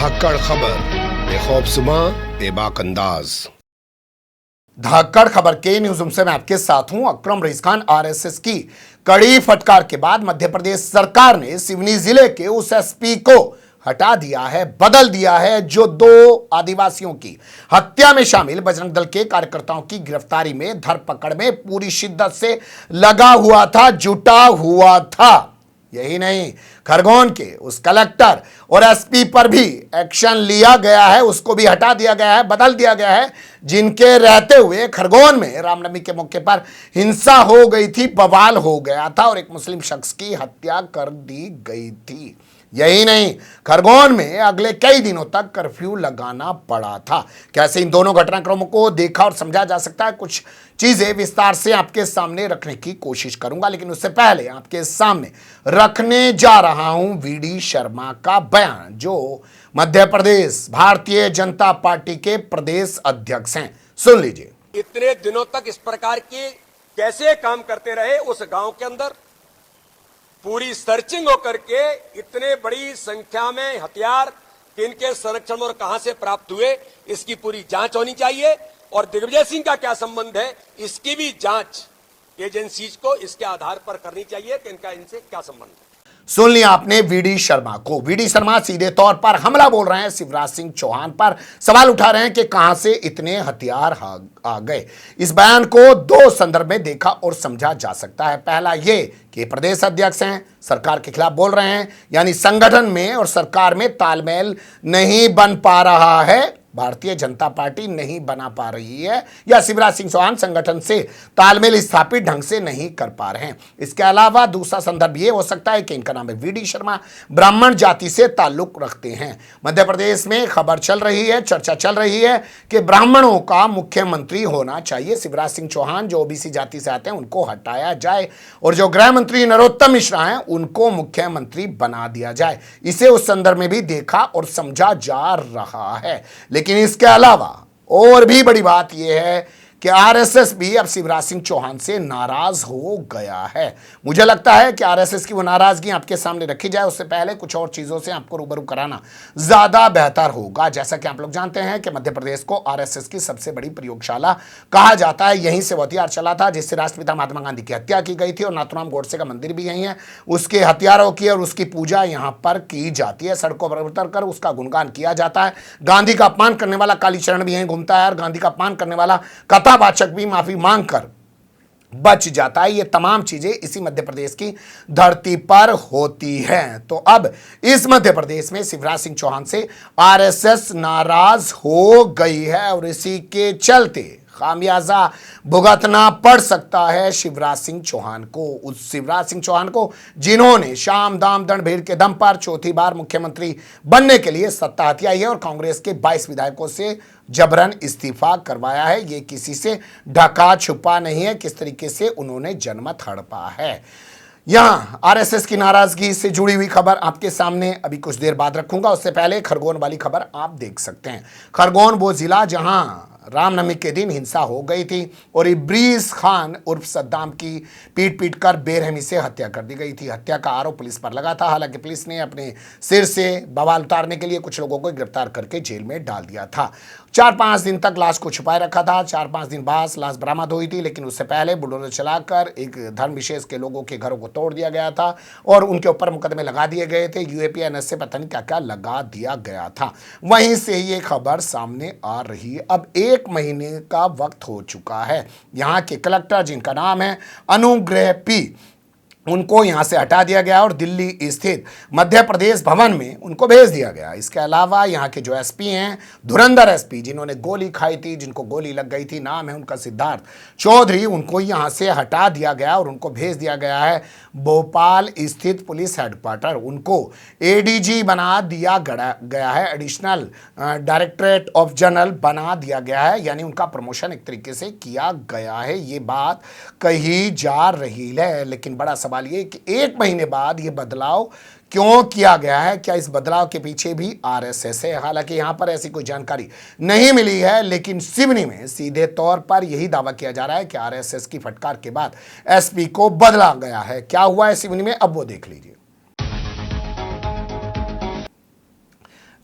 धाकड़ खबर, बेखौफजुमा बेबाक अंदाज। धाकड़ खबर के न्यूज रूम से मैं आपके साथ हूं अकरम रईस खान। आरएसएस की कड़ी फटकार के बाद मध्य प्रदेश सरकार ने सिवनी जिले के उस एसपी को हटा दिया है, बदल दिया है, जो 2 आदिवासियों की हत्या में शामिल बजरंग दल के कार्यकर्ताओं की गिरफ्तारी में, धरपकड़ में पूरी शिद्दत से लगा हुआ था, जुटा हुआ था। यही नहीं, खरगोन के उस कलेक्टर और एसपी पर भी एक्शन लिया गया है, उसको भी हटा दिया गया है, बदल दिया गया है, जिनके रहते हुए खरगोन में रामनवमी के मौके पर हिंसा हो गई थी, बवाल हो गया था और एक मुस्लिम शख्स की हत्या कर दी गई थी। यही नहीं, खरगोन में अगले कई दिनों तक कर्फ्यू लगाना पड़ा था। कैसे इन दोनों घटनाक्रमों को देखा और समझा जा सकता है, कुछ चीजें विस्तार से आपके सामने रखने की कोशिश करूंगा, लेकिन उससे पहले आपके सामने रखने जा रहा हूं वीडी शर्मा का बयान, जो मध्य प्रदेश भारतीय जनता पार्टी के प्रदेश अध्यक्ष हैं। सुन लीजिए। इतने दिनों तक इस प्रकार के कैसे काम करते रहे उस गांव के अंदर, पूरी सर्चिंग होकर के इतने बड़ी संख्या में हथियार किनके संरक्षण और कहां से प्राप्त हुए, इसकी पूरी जांच होनी चाहिए। और दिग्विजय सिंह का क्या संबंध है, इसकी भी जांच एजेंसीज को इसके आधार पर करनी चाहिए कि इनका इनसे क्या संबंध है। सुन लिया आपने वीडी शर्मा को। वीडी शर्मा सीधे तौर पर हमला बोल रहे हैं शिवराज सिंह चौहान पर, सवाल उठा रहे हैं कि कहां से इतने हथियार आ गए। इस बयान को 2 संदर्भ में देखा और समझा जा सकता है। पहला ये कि प्रदेश अध्यक्ष हैं, सरकार के खिलाफ बोल रहे हैं, यानी संगठन में और सरकार में तालमेल नहीं बन पा रहा है, भारतीय जनता पार्टी नहीं बना पा रही है, या शिवराज सिंह चौहान संगठन से तालमेल स्थापित ढंग से नहीं कर पा रहे हैं। इसके अलावा दूसरा संदर्भ यह हो सकता है कि इनका नाम है वीडी शर्मा, ब्राह्मण जाति से ताल्लुक रखते हैं। मध्य प्रदेश में खबर चल रही है, चर्चा चल रही है कि ब्राह्मणों का मुख्यमंत्री होना चाहिए। शिवराज सिंह चौहान जो ओबीसी जाति से आते हैं उनको हटाया जाए और जो गृह मंत्री नरोत्तम मिश्रा हैं उनको मुख्यमंत्री बना दिया जाए। इसे उस संदर्भ में भी देखा और समझा जा रहा है। लेकिन इसके अलावा और भी बड़ी बात यह है कि आरएसएस भी अब शिवराज सिंह चौहान से नाराज हो गया है। मुझे लगता है कि आरएसएस की वो नाराजगी आपके सामने रखी जाए, उससे पहले कुछ और चीजों से आपको रूबरू कराना ज्यादा बेहतर होगा। जैसा कि आप लोग जानते हैं कि मध्य प्रदेश को आरएसएस की सबसे बड़ी प्रयोगशाला कहा जाता है। यहीं से वो हथियार चला था जिससे राष्ट्रपिता महात्मा गांधी की हत्या की गई थी, और नाथूराम गोडसे का मंदिर भी यहीं है। उसके हथियारों की और उसकी पूजा यहाँ पर की जाती है, सड़कों पर उतर कर उसका गुणगान किया जाता है। गांधी का अपमान करने वाला कालीचरण भी यहीं घूमता है और गांधी का अपमान करने वाला वाचक भी माफी मांगकर बच जाता है। ये तमाम चीजें इसी मध्य प्रदेश की धरती पर होती हैं। तो अब इस मध्य प्रदेश में शिवराज सिंह चौहान से आरएसएस नाराज हो गई है और इसी के चलते खामियाजा भुगतना पड़ सकता है शिवराज सिंह चौहान को। उस शिवराज सिंह चौहान को जिन्होंने शाम दाम दंड भीड़ के दम पर चौथी बार मुख्यमंत्री बनने के लिए सत्ता हथियाई है और कांग्रेस के 22 विधायकों से जबरन इस्तीफा करवाया है। ये किसी से ढका छुपा नहीं है किस तरीके से उन्होंने जनमत हड़पा है। यहां आरएसएस की नाराजगी से जुड़ी हुई खबर आपके सामने अभी कुछ देर बाद रखूंगा। उससे पहले खरगोन वाली खबर आप देख सकते हैं। खरगोन वो जिला जहां रामनवमी के दिन हिंसा हो गई थी और इब्रीज खान उर्फ सद्दाम की पीट पीट कर बेरहमी से हत्या कर दी गई थी। हत्या का आरोप पुलिस पर लगा था। हालांकि पुलिस ने अपने सिर से बवाल उतारने के लिए कुछ लोगों को गिरफ्तार करके जेल में डाल दिया था। 4-5 दिन तक लाश को छुपाए रखा था। 4-5 दिन बाद लाश बरामद हुई थी, लेकिन उससे पहले बुलडोजर चलाकर एक धर्म विशेष के लोगों के घरों को तोड़ दिया गया था और उनके ऊपर मुकदमे लगा दिए गए थे। यूएपीएनएस से पता नहीं क्या क्या लगा दिया गया था। वहीं से ये खबर सामने आ रही है। अब 1 महीने का वक्त हो चुका है। यहां के कलेक्टर जिनका नाम है अनुग्रह पी, उनको यहां से हटा दिया गया और दिल्ली स्थित मध्य प्रदेश भवन में उनको भेज दिया गया। इसके अलावा यहां के जो एसपी हैं, धुरंधर एसपी जिन्होंने गोली खाई थी, जिनको गोली लग गई थी, नाम है उनका सिद्धार्थ चौधरी, उनको यहां से हटा दिया गया और उनको भेज दिया गया है भोपाल स्थित पुलिस हेडक्वार्टर। उनको एडीजी बना दिया गया है, एडिशनल डायरेक्टरेट ऑफ जनरल बना दिया गया है, यानी उनका प्रमोशन एक तरीके से किया गया है। ये बात कही जा रही है, लेकिन बड़ा सवाल ये कि 1 महीने बाद ये बदलाव क्यों किया गया है? क्या इस बदलाव के पीछे भी आरएसएस है? हालांकि यहां पर ऐसी कोई जानकारी नहीं मिली है, लेकिन सिवनी में सीधे तौर पर यही दावा किया जा रहा है कि आरएसएस की फटकार के बाद एसपी को बदला गया है। क्या हुआ है सिवनी में, अब वो देख लीजिए।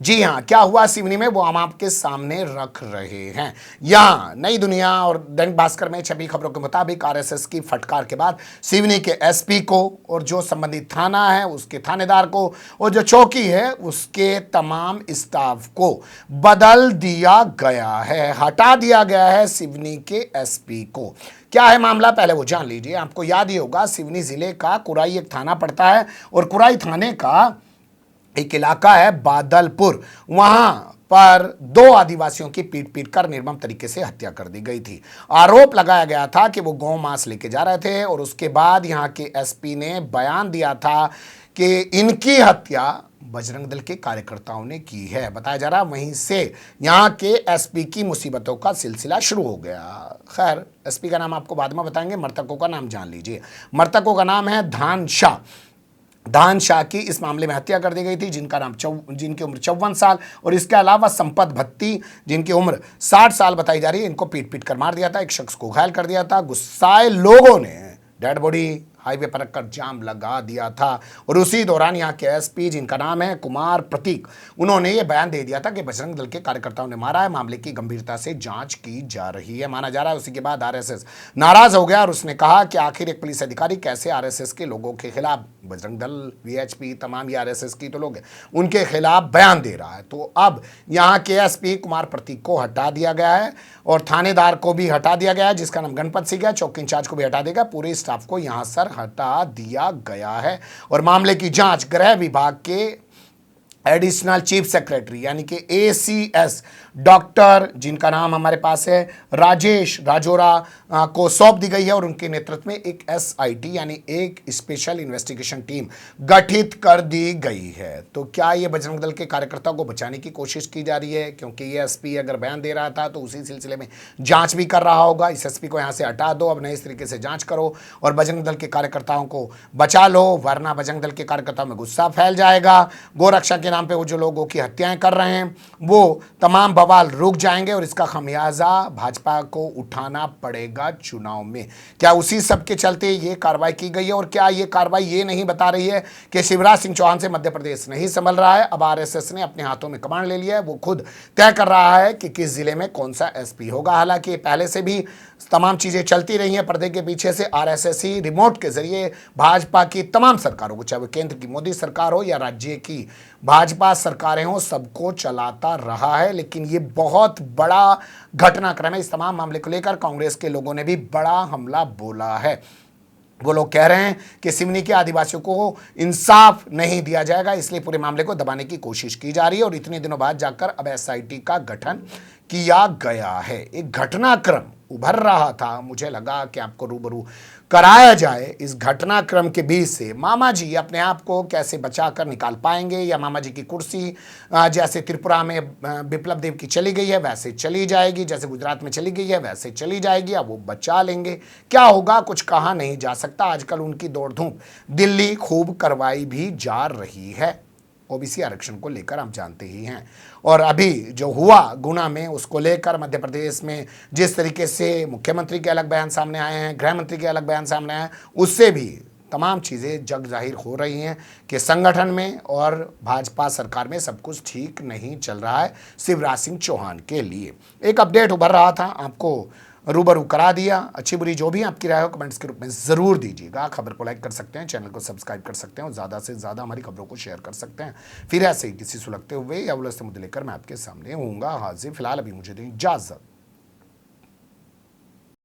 जी हां, क्या हुआ सिवनी में वो हम आपके सामने रख रहे हैं। यहां नई दुनिया और दैनिक भास्कर में छपी खबरों के मुताबिक आरएसएस की फटकार के बाद सिवनी के एसपी को और जो संबंधित थाना है उसके थानेदार को और जो चौकी है उसके तमाम स्टाफ को बदल दिया गया है, हटा दिया गया है सिवनी के एसपी को। क्या है मामला, पहले वो जान लीजिए। आपको याद ही होगा सिवनी जिले का कुराई एक थाना पड़ता है और कुराई थाने का एक इलाका है बादलपुर, वहां पर 2 आदिवासियों की पीट पीट कर निर्मम तरीके से हत्या कर दी गई थी। आरोप लगाया गया था कि वो गौ मांस लेके जा रहे थे और उसके बाद यहां के एसपी ने बयान दिया था कि इनकी हत्या बजरंग दल के कार्यकर्ताओं ने की है, बताया जा रहा। वहीं से यहां के एसपी की मुसीबतों का सिलसिला शुरू हो गया। खैर, एसपी का नाम आपको बाद में बताएंगे, मृतकों का नाम जान लीजिए। मृतकों का नाम है धान शाह की इस मामले में हत्या कर दी गई थी, जिनकी उम्र 54 साल और इसके अलावा संपत भत्ती जिनकी उम्र 60 साल बताई जा रही है। इनको पीट पीट कर मार दिया था, एक शख्स को घायल कर दिया था। गुस्साए लोगों ने डेड बॉडी हाईवे पर रखकर जाम लगा दिया था और उसी दौरान यहाँ के एसपी जिनका नाम है कुमार प्रतीक, उन्होंने ये बयान दे दिया था कि बजरंग दल के कार्यकर्ताओं ने मारा है, मामले की गंभीरता से जांच की जा रही है, माना जा रहा है। उसी के बाद आरएसएस नाराज हो गया और उसने कहा कि आखिर एक पुलिस अधिकारी कैसे आरएसएस के लोगों के खिलाफ, बजरंग दल, वीएचपी, तमाम ये आरएसएस की तो लोग हैं, उनके खिलाफ बयान दे रहा है। तो अब यहाँ के एसपी कुमार प्रतीक को हटा दिया गया है और थानेदार को भी हटा दिया गया है जिसका नाम गणपत सिंह है। चौकी इंचार्ज को भी हटा देगा, पूरे स्टाफ को यहां सर हटा दिया गया है और मामले की जांच गृह विभाग के एडिशनल चीफ सेक्रेटरी यानी कि एसीएस डॉक्टर जिनका नाम हमारे पास है राजेश राजोरा को सौंप दी गई है और उनके नेतृत्व में एक एसआईटी यानी एक स्पेशल इन्वेस्टिगेशन टीम गठित कर दी गई है। तो क्या ये बजरंग दल के कार्यकर्ताओं को बचाने की कोशिश की जा रही है, क्योंकि ये एसपी अगर बयान दे रहा था तो उसी सिलसिले में जांच भी कर रहा होगा। इस एसपी को यहाँ से हटा दो, अब नए इस तरीके से जांच करो और बजरंग दल के कार्यकर्ताओं को बचा लो, वरना बजरंग दल के कार्यकर्ताओं में गुस्सा फैल जाएगा। गोरक्षा के नाम पे वो जो लोगों की हत्याएं कर रहे हैं वो तमाम बवाल रुक जाएंगे और इसका खमियाजा भाजपा को उठाना पड़ेगा चुनाव में। क्या उसी सब के चलते ये कार्रवाई की गई है और क्या ये कार्रवाई ये नहीं बता रही है कि शिवराज सिंह चौहान से मध्य प्रदेश नहीं संभल रहा है, अब आरएसएस ने अपने हाथों में कमान ले लिया है, वो खुद तय कर रहा है कि किस जिले में कौन सा एसपी होगा। हालांकि पहले से भी तमाम चीजें चलती रही हैं पर्दे के पीछे से। आरएसएस ही रिमोट के जरिए भाजपा की तमाम सरकारों को, चाहे वो केंद्र की मोदी सरकार हो या राज्य की भाजपा सरकारें हो, सबको चलाता रहा है। लेकिन ये बहुत बड़ा घटनाक्रम है। इस तमाम मामले को लेकर कांग्रेस के लोगों ने भी बड़ा हमला बोला है। वो लोग कह रहे हैं कि सिवनी के आदिवासियों को इंसाफ नहीं दिया जाएगा, इसलिए पूरे मामले को दबाने की कोशिश की जा रही है और इतने दिनों बाद जाकर अब एसआईटी का गठन किया गया है। एक घटनाक्रम उभर रहा था, मुझे लगा कि आपको रूबरू कराया जाए इस घटनाक्रम के बीच से। मामा जी अपने आप को कैसे बचा कर निकाल पाएंगे या मामा जी की कुर्सी जैसे त्रिपुरा में विप्लव देव की चली गई है वैसे चली जाएगी, जैसे गुजरात में चली गई है वैसे चली जाएगी, अब वो बचा लेंगे। क्या होगा कुछ कहा नहीं जा सकता। आजकल उनकी दौड़ धूप दिल्ली खूब करवाई भी जा रही है। ओबीसी आरक्षण को लेकर आप जानते ही हैं और अभी जो हुआ गुना में उसको लेकर मध्य प्रदेश में जिस तरीके से मुख्यमंत्री के अलग बयान सामने आए हैं, गृह मंत्री के अलग बयान सामने आए हैं, उससे भी तमाम चीज़ें जग जाहिर हो रही हैं कि संगठन में और भाजपा सरकार में सब कुछ ठीक नहीं चल रहा है शिवराज सिंह चौहान के लिए। एक अपडेट उभर रहा था, आपको रूबरू करा दिया। अच्छी बुरी जो भी आपकी राय हो कमेंट्स के रूप में ज़रूर दीजिएगा। खबर को लाइक कर सकते हैं, चैनल को सब्सक्राइब कर सकते हैं और ज़्यादा से ज़्यादा हमारी खबरों को शेयर कर सकते हैं। फिर ऐसे ही किसी सुलगते हुए या उलझते मुद्दे लेकर मैं आपके सामने होऊंगा हाजिर। फिलहाल अभी मुझे दें इजाज़त।